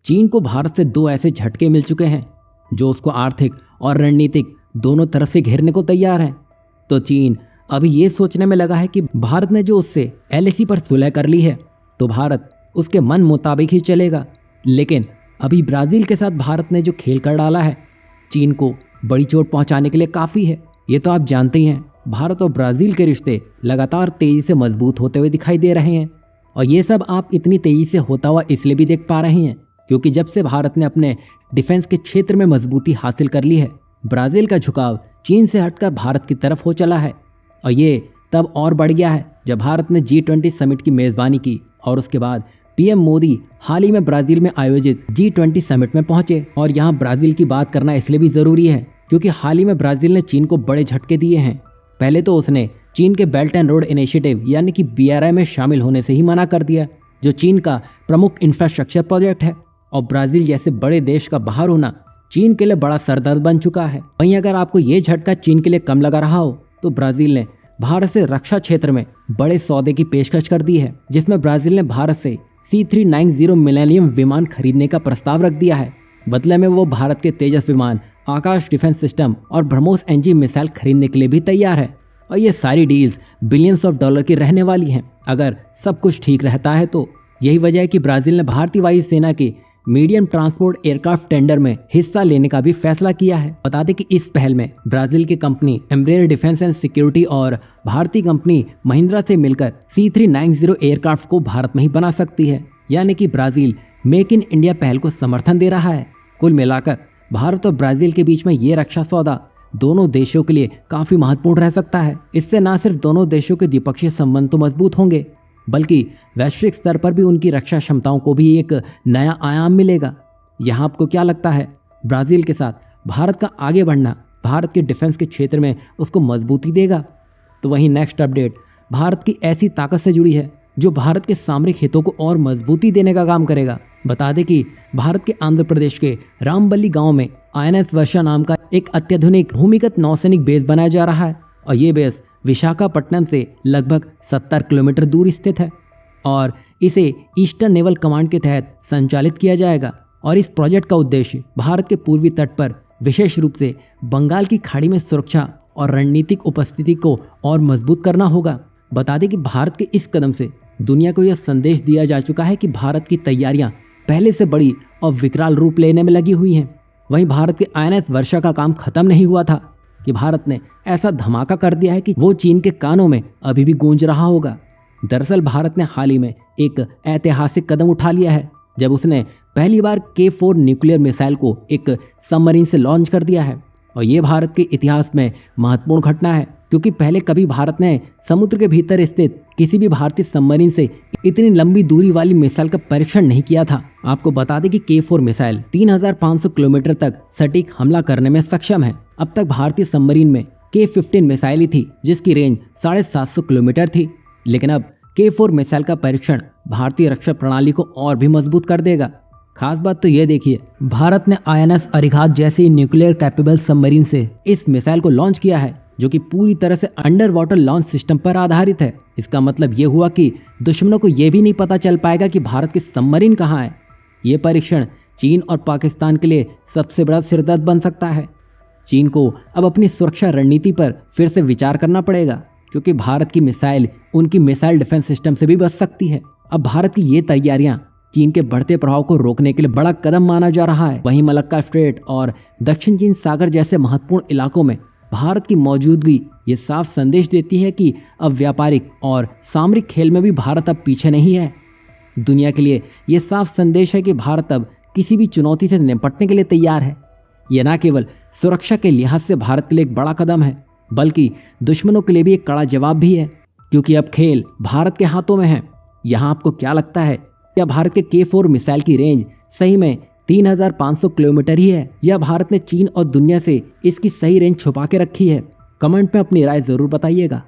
चीन को भारत से दो ऐसे झटके मिल चुके हैं जो उसको आर्थिक और रणनीतिक दोनों तरफ से घेरने को तैयार हैं। तो चीन अभी ये सोचने में लगा है कि भारत ने जो उससे LAC पर सुलह कर ली है तो भारत उसके मन मुताबिक ही चलेगा। लेकिन अभी ब्राज़ील के साथ भारत ने जो खेल कर डाला है चीन को बड़ी चोट पहुंचाने के लिए काफ़ी है। ये तो आप जानते ही हैं, भारत और ब्राज़ील के रिश्ते लगातार तेज़ी से मजबूत होते हुए दिखाई दे रहे हैं। और ये सब आप इतनी तेज़ी से होता हुआ इसलिए भी देख पा रहे हैं क्योंकि जब से भारत ने अपने डिफेंस के क्षेत्र में मजबूती हासिल कर ली है, ब्राज़ील का झुकाव चीन से हटकर भारत की तरफ हो चला है। और ये तब और बढ़ गया है जब भारत ने G20 समिट की मेज़बानी की और उसके बाद PM मोदी हाल ही में ब्राज़ील में आयोजित G20 समिट में पहुंचे। और यहाँ ब्राज़ील की बात करना इसलिए भी ज़रूरी है क्योंकि हाल ही में ब्राज़ील ने चीन को बड़े झटके दिए हैं। पहले तो उसने चीन के बेल्ट एंड रोड इनिशिएटिव यानी कि BRI में शामिल होने से ही मना कर दिया, जो चीन का प्रमुख इंफ्रास्ट्रक्चर प्रोजेक्ट है। और ब्राज़ील जैसे बड़े देश का बाहर होना चीन के लिए बड़ा सरदर्द बन चुका है। वहीं अगर आपको ये झटका चीन के लिए कम लगा रहा हो तो ब्राज़ील ने भारत से रक्षा क्षेत्र में बड़े सौदे की पेशकश कर दी है, जिसमें ब्राज़ील ने भारत से C390 मिलेनियम विमान खरीदने का प्रस्ताव रख दिया है। बदले में वो भारत के तेजस विमान, आकाश डिफेंस सिस्टम और ब्रह्मोस NG मिसाइल खरीदने के लिए भी तैयार है। और ये सारी डील्स बिलियंस ऑफ डॉलर की रहने वाली हैं अगर सब कुछ ठीक रहता है तो। यही वजह है कि ब्राज़ील ने भारतीय वायुसेना की मीडियम ट्रांसपोर्ट एयरक्राफ्ट टेंडर में हिस्सा लेने का भी फैसला किया है। बता दें कि इस पहल में ब्राज़ील की company Embraer defence and security और भारतीय कंपनी महिंद्रा से मिलकर C390 एयरक्राफ्ट को भारत में ही बना सकती है, यानी कि ब्राज़ील मेक इन इंडिया पहल को समर्थन दे रहा है। कुल मिलाकर भारत और ब्राज़ील के बीच में ये रक्षा सौदा दोनों देशों के लिए काफ़ी महत्वपूर्ण रह सकता है। इससे न सिर्फ दोनों देशों के द्विपक्षीय संबंध तो मजबूत होंगे बल्कि वैश्विक स्तर पर भी उनकी रक्षा क्षमताओं को भी एक नया आयाम मिलेगा। यहाँ आपको क्या लगता है, ब्राज़ील के साथ भारत का आगे बढ़ना भारत के डिफेंस के क्षेत्र में उसको मजबूती देगा? तो वहीं नेक्स्ट अपडेट भारत की ऐसी ताकत से जुड़ी है जो भारत के सामरिक हितों को और मजबूती देने का काम करेगा। बता दें कि भारत के आंध्र प्रदेश के रामबल्ली गांव में INS वर्षा नाम का एक अत्याधुनिक भूमिगत नौसैनिक बेस बनाया जा रहा है और ये बेस विशाखापट्टनम से लगभग 70 किलोमीटर दूर स्थित है और इसे ईस्टर्न नेवल कमांड के तहत संचालित किया जाएगा। और इस प्रोजेक्ट का उद्देश्य भारत के पूर्वी तट पर विशेष रूप से बंगाल की खाड़ी में सुरक्षा और रणनीतिक उपस्थिति को और मजबूत करना होगा। बता दें कि भारत के इस कदम से दुनिया को यह संदेश दिया जा चुका है कि भारत की तैयारियां पहले से बड़ी और विकराल रूप लेने में लगी हुई हैं। वहीं भारत के INS वर्षा का काम खत्म नहीं हुआ था कि भारत ने ऐसा धमाका कर दिया है कि वो चीन के कानों में अभी भी गूंज रहा होगा। दरअसल भारत ने हाल ही में एक ऐतिहासिक कदम उठा लिया है जब उसने पहली बार K4 न्यूक्लियर मिसाइल को एक सबमरीन से लॉन्च कर दिया है। और ये भारत के इतिहास में महत्वपूर्ण घटना है क्योंकि पहले कभी भारत ने समुद्र के भीतर स्थित किसी भी भारतीय सबमरीन से इतनी लंबी दूरी वाली मिसाइल का परीक्षण नहीं किया था। आपको बता दें कि K4 मिसाइल 3500 किलोमीटर तक सटीक हमला करने में सक्षम है। अब तक भारतीय सबमरीन में K15 मिसाइल ही थी जिसकी रेंज 750 किलोमीटर थी, लेकिन अब K4 मिसाइल का परीक्षण भारतीय रक्षा प्रणाली को और भी मजबूत कर देगा। खास बात तो ये देखिए, भारत ने INS अरिघात जैसी न्यूक्लियर कैपेबल सबमरीन से इस मिसाइल को लॉन्च किया है जो कि पूरी तरह से अंडर वाटर लॉन्च सिस्टम पर आधारित है। इसका मतलब ये हुआ कि दुश्मनों को ये भी नहीं पता चल पाएगा कि भारत की सबमरीन कहाँ है। ये परीक्षण चीन और पाकिस्तान के लिए सबसे बड़ा सिरदर्द बन सकता है। चीन को अब अपनी सुरक्षा रणनीति पर फिर से विचार करना पड़ेगा क्योंकि भारत की मिसाइल उनकी मिसाइल डिफेंस सिस्टम से भी बच सकती है। अब भारत की ये तैयारियां चीन के बढ़ते प्रभाव को रोकने के लिए बड़ा कदम माना जा रहा है। वहीं मलक्का स्ट्रेट और दक्षिण चीन सागर जैसे महत्वपूर्ण इलाकों में भारत की मौजूदगी ये साफ संदेश देती है कि अब व्यापारिक और सामरिक खेल में भी भारत अब पीछे नहीं है। दुनिया के लिए ये साफ संदेश है कि भारत अब किसी भी चुनौती से निपटने के लिए तैयार है। यह न केवल सुरक्षा के लिहाज से भारत के लिए एक बड़ा कदम है बल्कि दुश्मनों के लिए भी एक कड़ा जवाब भी है क्योंकि अब खेल भारत के हाथों में है। यहाँ आपको क्या लगता है, क्या भारत के K4 मिसाइल की रेंज सही में 3500 किलोमीटर ही है या भारत ने चीन और दुनिया से इसकी सही रेंज छुपा के रखी है? कमेंट में अपनी राय जरूर बताइएगा।